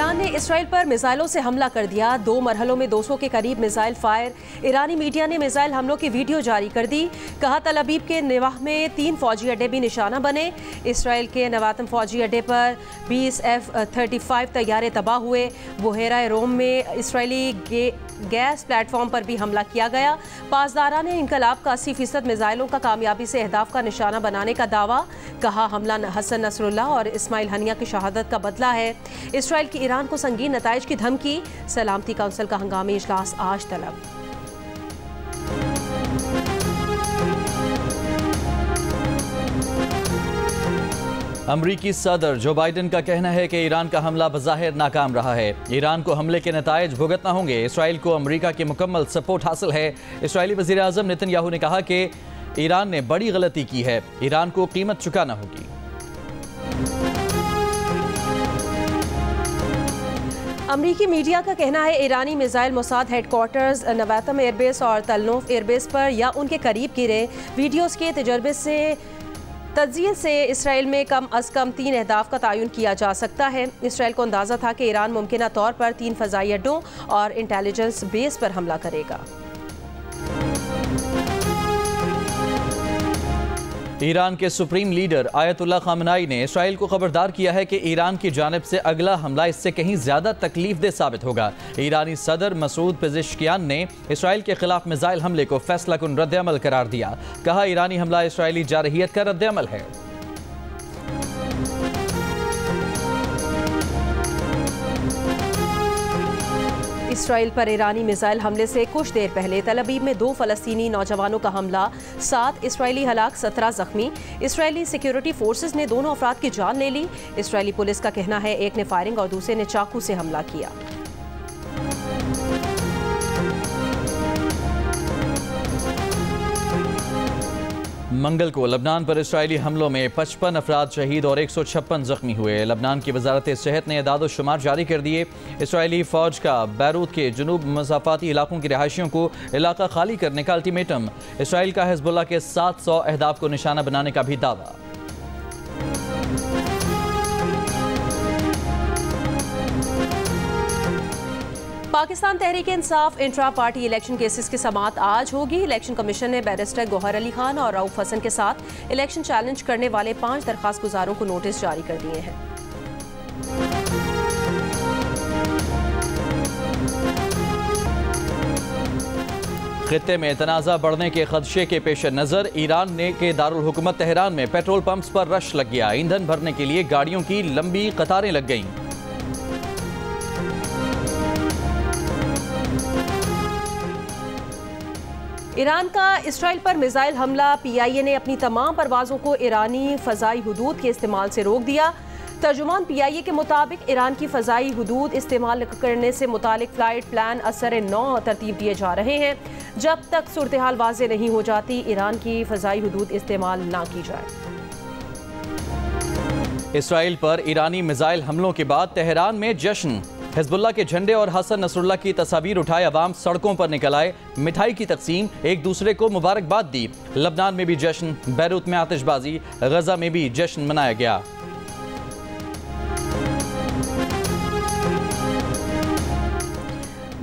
Iran ने Israel पर मिसाइलों से हमला कर दिया। 2 मरहलों में 200 के करीब मिसाइल फायर। ईरानी मीडिया ने मिसाइल हमलों की वीडियो जारी कर दी। कहा तल अबीब के नवाह में 3 फौजी अड्डे भी निशाना बने। इसराइल के नवातम फौजी अड्डे पर 20 F-35 तैयारे तबाह हुए। बुहेरा रोम में इसराइली गैस प्लेटफॉर्म पर भी हमला किया गया। पासदारान इनकलाब का 80% मिसाइलों का कामयाबी से अहदाफ का निशाना बनाने का दावा। कहा हमला हसन नसरुल्लाह और इस्माइल हनिया की शहादत का बदला है। इसराइल की ईरान को संगीन नताइज की धमकी। सलामती काउंसिल का हंगामी इजलास आज तलब। अमरीकी सदर जो बाइडन का कहना है कि ईरान का हमला बज़ाहिर नाकाम रहा है। ईरान को हमले के नताइज भुगतना होंगे। इसराइल को अमरीका की मुकम्मल सपोर्ट हासिल है। इसराइली वज़ीर आज़म नेतन्याहू ने कहा कि ईरान ने बड़ी गलती की है, ईरान को कीमत चुकाना होगी। अमरीकी मीडिया का कहना है ईरानी मिसाइल मोसाद हेडक्वार्टर्स नवातम एयरबेस और तलनोफ एयरबेस पर या उनके करीब गिरे। वीडियोस के तजर्बे से तज्जिए से इसराइल में कम अज़ कम 3 अहदाफ का तयन किया जा सकता है। इसराइल को अंदाज़ा था कि ईरान मुमकिना तौर पर 3 फ़ज़ाई अड्डों और इंटेलिजेंस बेस पर हमला करेगा। ईरान के सुप्रीम लीडर आयतुल्लाह खामनाई ने इसराइल को खबरदार किया है कि ईरान की जानिब से अगला हमला इससे कहीं ज्यादा तकलीफदेह साबित होगा। ईरानी सदर मसूद पेज़ेश्कियान ने इसराइल के खिलाफ मिसाइल हमले को फैसला कुन रद्द-ए-अमल करार दिया। कहा ईरानी हमला इसराइली जारहियत का रद्द-ए-अमल है। इसराइल पर ईरानी मिसाइल हमले से कुछ देर पहले तल अबीब में 2 फ़लस्तीनी नौजवानों का हमला, 7 इसराइली हलाक, 17 जख्मी। इसराइली सिक्योरिटी फोर्सेस ने दोनों अफराद की जान ले ली। इसराइली पुलिस का कहना है एक ने फायरिंग और दूसरे ने चाकू से हमला किया। मंगल को लबनान पर इसराइली हमलों में 55 अफराद शहीद और 156 जख्मी हुए। लबनान की वजारत सेहत ने एदाद शुमार जारी कर दिए। इसराइली फौज का बैरूत के जुनूब मसाफाती इलाकों के रिहायशियों को इलाका खाली करने का अल्टीमेटम। इसराइल का हिजबुल्लाह के 700 अहदाफ को निशाना बनाने का भी दावा। Pakistan Tehreek Insaf intra party election cases की समाअत आज होगी। इलेक्शन कमीशन ने बैरिस्टर गौहर अली खान और रऊफ हसन के साथ इलेक्शन चैलेंज करने वाले 5 दरख्वास्त गुजारों को नोटिस जारी कर दिए हैं। खित्ते में तनाज़ा बढ़ने के खदशे के पेश नज़र ईरान ने के दारुल हुकूमत तेहरान में पेट्रोल पंप्स पर रश लग गया। ईंधन भरने के लिए गाड़ियों की लंबी कतारें लग गईं। ईरान का इसराइल पर मिसाइल हमला। PIA ने अपनी तमाम परवाज़ों को ईरानी फ़ज़ाई हुदूद के इस्तेमाल से रोक दिया। तर्जुमान PIA के मुताबिक ईरान की फ़ज़ाई हुदूद इस्तेमाल करने से मुतालिक फ़्लाइट प्लान असर-ए-नौ तरतीब दिए जा रहे हैं। जब तक सूरत हाल वाज़ेह नहीं हो जाती ईरान की फ़ज़ाई हुदूद इस्तेमाल ना की जाए। इसराइल पर ईरानी मिसाइल हमलों के बाद तेहरान में जश्न। हिजबुल्लाह के झंडे और हसन नसरुल्लाह की तस्वीर उठाए अवाम सड़कों पर निकल आए। मिठाई की तकसीम, एक दूसरे को मुबारकबाद दी। लबनान में भी जश्न, बैरूत में आतिशबाजी, गजा में भी जश्न मनाया गया।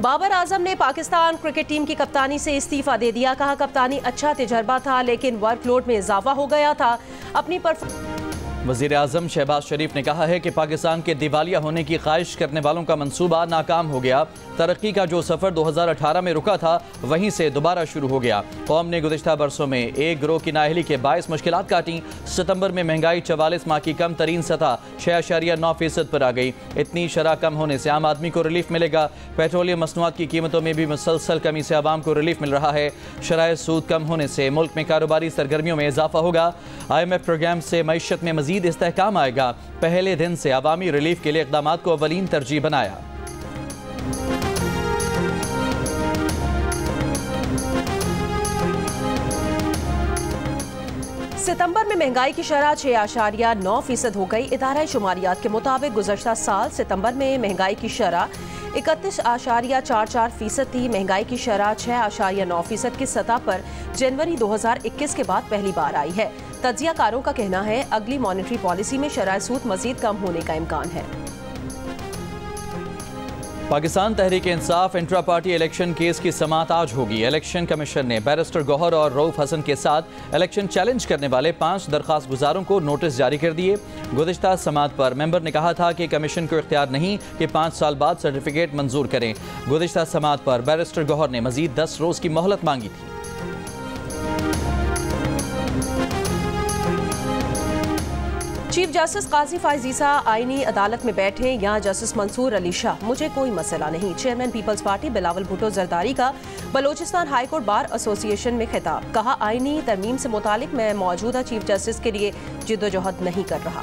बाबर आजम ने पाकिस्तान क्रिकेट टीम की कप्तानी से इस्तीफा दे दिया। कहा कप्तानी अच्छा तजर्बा था लेकिन वर्कलोड में इजाफा हो गया था। अपनी वज़ीर आज़म शहबाज शरीफ ने कहा है कि पाकिस्तान के दिवालिया होने की ख्वाहिश करने वालों का मंसूबा नाकाम हो गया। तरक्की का जो सफ़र 2018 में रुका था वहीं से दोबारा शुरू हो गया। कौम ने गुज़िश्ता बरसों में एक गिरोह की नाअहली के बायस मुश्किलात काटी। सितंबर में महंगाई 44 माह की कम तरीन सतह 6.9% पर आ गई। इतनी शरह कम होने से आम आदमी को रिलीफ मिलेगा। पेट्रोलियम मसनूआत की कीमतों में भी मुसलसल कमी से आवाम को रिलीफ मिल रहा है। शराय सूद कम होने से मुल्क में कारोबारी सरगर्मियों में इजाफा होगा। IMF प्रोग्राम से मईशत में मजीद इस्तेहकाम आएगा। पहले दिन से अवामी रिलीफ के लिए इक़दामात को अवलीन तरजीह बनाया। सितंबर में महंगाई की शरह 6.9% हो गई। इदारा शुमारियात के मुताबिक गुज़श्ता साल सितंबर में महंगाई की शरह 31.44% थी। महंगाई की शरह 6.9% की सतह पर जनवरी 2021 के बाद पहली बार आई है। तज्जियाकारों का कहना है अगली मॉनेटरी पॉलिसी में शरह सूद मजीद कम होने का इम्कान है। Pakistan Tehreek Insaf intra party election case की समाअत आज होगी। इलेक्शन कमीशन ने बैरिस्टर गौहर और रऊफ हसन के साथ इलेक्शन चैलेंज करने वाले 5 दरख्वास्त गुजारों को नोटिस जारी कर दिए। गुज़िश्ता समाअत पर मेंबर ने कहा था कि कमीशन को इख्तियार नहीं कि 5 साल बाद सर्टिफिकेट मंजूर करें। गुज़िश्ता समाअत पर बैरिस्टर गौहर ने मजीद 10 रोज़ की मोहलत मांगी थी। चीफ जस्टिस काजी फायज ईसा आईनी अदालत में बैठे, यहाँ जस्टिस मंसूर अली शाह, मुझे कोई मसला नहीं। चेयरमैन पीपल्स पार्टी बिलावल भुट्टो जरदारी का Balochistan high court bar association में खिताब, कहा आईनी तरमीम से मुतालिक मैं मौजूदा चीफ जस्टिस के लिए जिद्दोजहद नहीं कर रहा।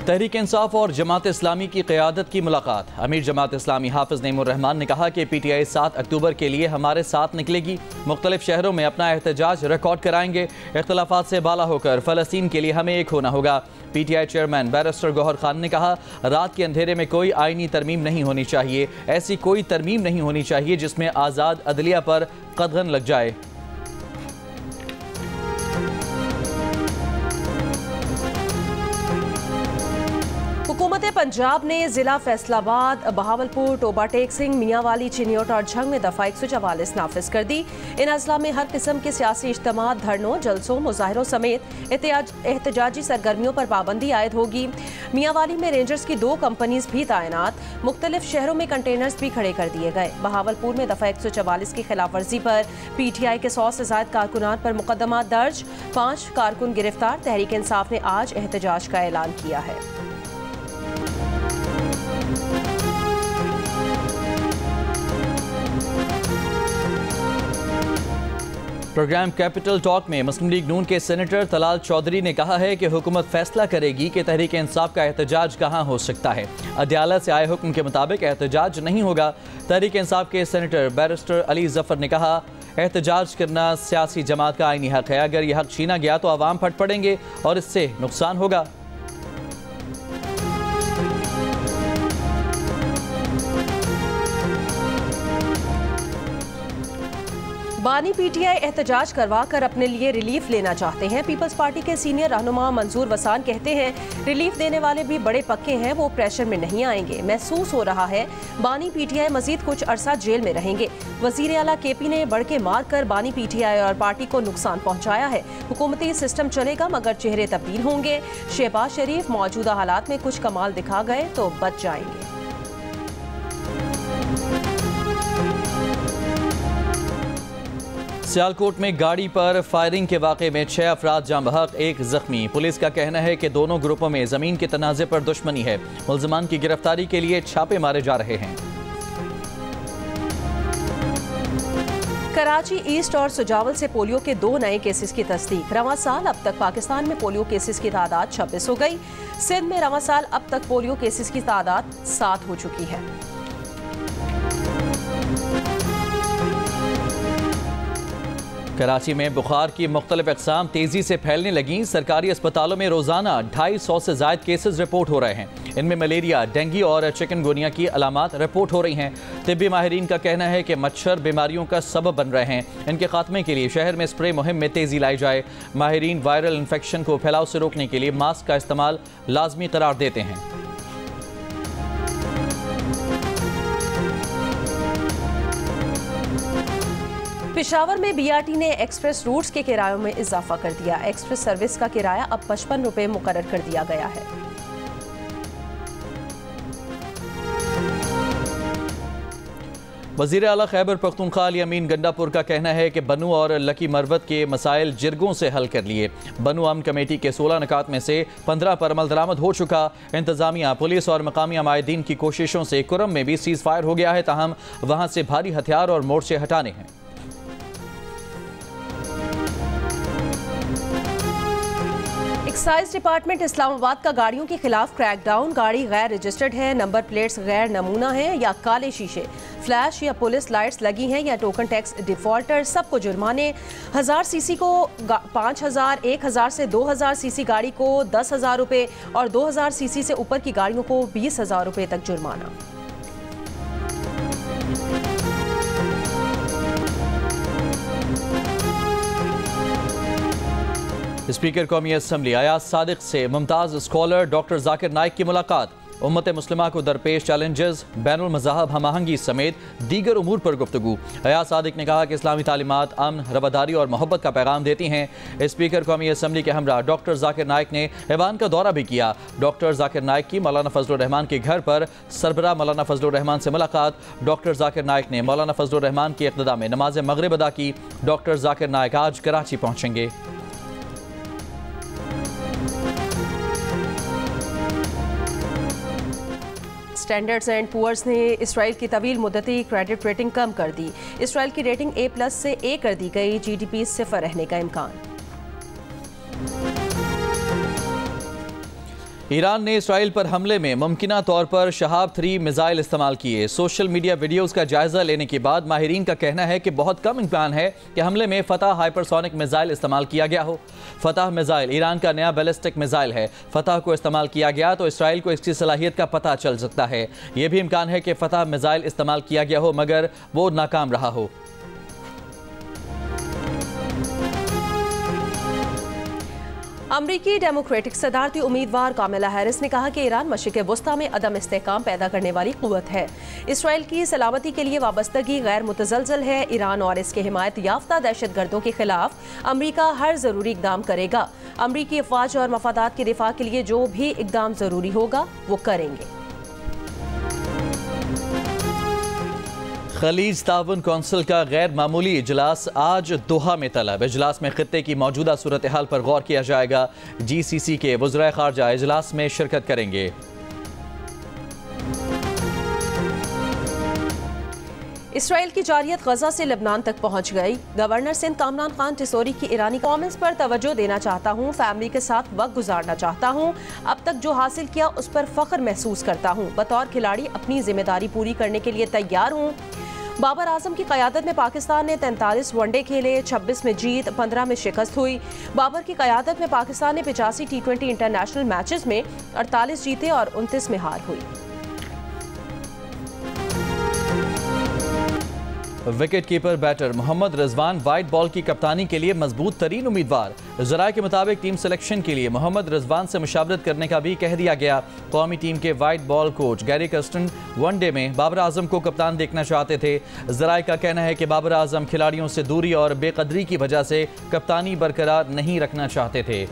तहरीक इंसाफ और जमात इस्लामी की क़यादत की मुलाकात। अमीर जमात इस्लामी हाफिज़ नईमुर रहमान ने कहा कि PTI 7 अक्टूबर के लिए हमारे साथ निकलेगी। मुख्तलिफ शहरों में अपना एहतजाज रिकॉर्ड कराएंगे। इख्तलाफात से बाला होकर फ़लस्तीन के लिए हमें एक होना होगा। PTI chairman barrister Gauhar Khan ने कहा, रात के अंधेरे में कोई आईनी तरमीम नहीं होनी चाहिए। ऐसी कोई तरमीम नहीं होनी चाहिए जिसमें आज़ाद अदलिया पर कदगन लग जाए। हुकूमत पंजाब ने जिला फैसलाबाद, बहावलपुर, टोबा टेक सिंह, मियांवाली, चिन्योट और झंग में दफ़ा 144 नाफिज कर दी। इन अजला में हर किस्म के सियासी इज्तिमा, धरनों, जलसों, मुजाहरों समेत एहतजाजी सरगर्मियों पर पाबंदी आयद होगी। मियांवाली में रेंजर्स की 2 कंपनीज भी तैनात। मुख्तलिफ शहरों में कंटेनर्स भी खड़े कर दिए गए। बहावलपुर में दफ़ा 144 की खिलाफ वर्जी पर PTI के 100 से ज़ायद कारकुनान पर मुकदमा दर्ज, 5 कारकुन गिरफ्तार। तहरीक इंसाफ ने आज एहतजाज का ऐलान किया है। प्रोग्राम कैपिटल टॉक में मुस्लिम लीग नून के सेनेटर तलाल चौधरी ने कहा है कि हुकूमत फैसला करेगी कि तहरीक इंसाफ का एहतजाज कहाँ हो सकता है। अदालत से आए हुक्म के मुताबिक एहतजाज नहीं होगा। तहरीक इंसाफ के सेनेटर बैरिस्टर अली जफर ने कहा, एहतजाज करना सियासी जमात का आईनी हक है। अगर यह हक छीना गया तो आवाम फट पड़ेंगे और इससे नुकसान होगा। बानी PTI एहतजाज करवा कर अपने लिए रिलीफ लेना चाहते हैं। पीपल्स पार्टी के सीनियर रहनुमा मंजूर वसान कहते हैं, रिलीफ देने वाले भी बड़े पक्के हैं, वो प्रेशर में नहीं आएंगे। महसूस हो रहा है बानी PTI मजीद कुछ अरसा जेल में रहेंगे। वजीर आला KP ने बढ़ के मार कर बानी PTI और पार्टी को नुकसान पहुंचाया है। हुकूमती सिस्टम चलेगा मगर चेहरे तब्दील होंगे। शहबाज शरीफ मौजूदा हालात में कुछ कमाल दिखा गए तो बच जाएंगे। सियालकोट में गाड़ी पर फायरिंग के वाक़े में 6 अफराद जाँ बहक, 1 जख्मी। पुलिस का कहना है कि दोनों ग्रुपों में ज़मीन के तनाज़े पर दुश्मनी है। मुल्ज़िमान की गिरफ्तारी के लिए छापे मारे जा रहे हैं। कराची ईस्ट और सुजावल से पोलियो के 2 नए केसेस की तस्दीक। रवां साल अब तक पाकिस्तान में पोलियो केसेस की तादाद 26 हो गई। सिंध में रवां साल अब तक पोलियो केसेस की तादाद 7 हो चुकी है। कराची में बुखार की मुख्तलिफ अक़साम तेज़ी से फैलने लगी। सरकारी अस्पतालों में रोज़ाना 250 से ज़ायद केसेस रिपोर्ट हो रहे हैं। इनमें मलेरिया, डेंगू और चिकनगुनिया की अलामात रिपोर्ट हो रही हैं। तिब्बी माहिरीन का कहना है कि मच्छर बीमारियों का सबब बन रहे हैं। इनके खात्मे के लिए शहर में स्प्रे मुहिम में तेज़ी लाई जाए। माहिरीन वायरल इन्फेक्शन को फैलाव से रोकने के लिए मास्क का इस्तेमाल लाजमी करार देते हैं। पेशावर में BRT ने एक्सप्रेस रूट्स के किरायों में इजाफा कर दिया। एक्सप्रेस सर्विस का किराया अब 55 रुपये मुकर्रर कर दिया गया है। वज़ीर आला खैबर पख्तूनख्वा अली अमीन गंडापुर का कहना है कि बनू और लकी मरवत के मसाइल जिरगों से हल कर लिए। बनू अमन कमेटी के 16 निकात में से 15 पर अमल दरामद हो चुका। इंतजामिया, पुलिस और मकामी अमायदीन की कोशिशों से कुरम में भी सीज़ फायर हो गया है, ताहम वहाँ से भारी हथियार और मोर्चे हटाने हैं। एक्साइज डिपार्टमेंट इस्लामाबाद का गाड़ियों के खिलाफ क्रैकडाउन। गाड़ी गैर रजिस्टर्ड है, नंबर प्लेट्स गैर नमूना है या काले शीशे, फ्लैश या पुलिस लाइट्स लगी हैं या टोकन टैक्स डिफॉल्टर, सबको जुर्माने। 1000 सीसी को 5000, 1000 से 2000 सीसी गाड़ी को 10,000 रुपये और 2000 सीसी से ऊपर की गाड़ियों को 20,000 रुपये तक जुर्माना। स्पीकर कौमी असम्बली अयाज सादिक से मुमताज़ स्कॉलर डॉक्टर जाकिर नाइक की मुलाकात। उम्मत मुस्लिमा को दरपेश चैलेंजेस, बैनुल मज़ाहब हमआहंगी समेत दीगर उमूर पर गुफ्तगू। अयाज सादिक ने कहा कि इस्लामी तालीमात अमन, रवादारी और मोहब्बत का पैगाम देती हैं। स्पीकर कौमी असम्बली के हमरा डॉक्टर जाकिर नाइक ने ऐवान का दौरा भी किया। डॉक्टर जाकिर नाइक की मौलाना फजलुर रहमान के घर पर सरबराह मौलाना फजलुर रहमान से मुलाकात। डॉक्टर जाकिर नाइक ने मौलाना फजलुर रहमान की इक़्तिदा में नमाज मगरिब अदा की। डॉक्टर जाकिर नाइक आज कराची पहुँचेंगे। स्टैंडर्ड्स एंड पुअर्स ने इसराइल की तवील मुद्दती क्रेडिट रेटिंग कम कर दी। इसराइल की रेटिंग A+ से A कर दी गई। GDP 0 रहने का इम्कान। ईरान ने इसराइल पर हमले में मुमकिना तौर पर शहाब 3 मिसाइल इस्तेमाल किए। सोशल मीडिया वीडियोस का जायजा लेने के बाद माहिरीन का कहना है कि बहुत कम इम्कान है कि हमले में फतह हाइपरसोनिक मिसाइल इस्तेमाल किया गया हो। फतह मिसाइल ईरान का नया बैलिस्टिक मिसाइल है। फतह को इस्तेमाल किया गया तो इसराइल को इसकी सलाहियत का पता चल सकता है। यह भी इम्कान है कि फतह मिसाइल इस्तेमाल किया गया हो मगर वो नाकाम रहा हो। अमरीकी डेमोक्रेटिक सदारती उम्मीदवार कामिला हैरिस ने कहा कि ईरान मशरिक़ वस्ता में अदम इस्तेहकाम पैदा करने वाली क़ुव्वत है। इसराइल की सलामती के लिए वाबस्तगी गैर मुतज़लज़ल है। ईरान और इसके हिमायत याफ्ता दहशतगर्दों के खिलाफ अमरीका हर ज़रूरी इक़दाम करेगा। अमरीकी अफ़वाज और मफादात के दिफा के लिए जो भी इक़दाम ज़रूरी होगा वो करेंगे। खलीज ताउन कौंसिल का गैर मामूली इजलास आज दोहा में तलब। इजलास में खित्ते की मौजूदा सूरत हाल पर गौर किया जाएगा। GCC के वज़राए ख़ारजा इजलास में शिरकत करेंगे। इसराइल की जारियत गजा से लेबनान तक पहुंच गई। गवर्नर सिंध कामरान खान टिसोरी की ईरानी परफॉर्मेंस पर तवज्जो देना चाहता हूं। फैमिली के साथ वक्त गुजारना चाहता हूं। अब तक जो हासिल किया उस पर फख्र महसूस करता हूं। बतौर खिलाड़ी अपनी जिम्मेदारी पूरी करने के लिए तैयार हूं। बाबर आजम की क़यादत में पाकिस्तान ने 43 वनडे खेले, 26 में जीत, 15 में शिकस्त हुई। बाबर की क़यादत में पाकिस्तान ने 85 T20 इंटरनेशनल मैचेस में 48 जीते और 29 में हार हुई। Wicket keeper batter Mohammad Rizwan white ball की कप्तानी के लिए मजबूत तरीन उम्मीदवार। ज़राए के मुताबिक टीम सिलेक्शन के लिए मोहम्मद रिजवान से मुशावरत करने का भी कह दिया गया। कौमी टीम के white ball coach Gary Kirsten one day में बाबर आजम को कप्तान देखना चाहते थे। ज़राए का कहना है कि बाबर आजम खिलाड़ियों से दूरी और बेकदरी की वजह से कप्तानी बरकरार नहीं रखना चाहते थे।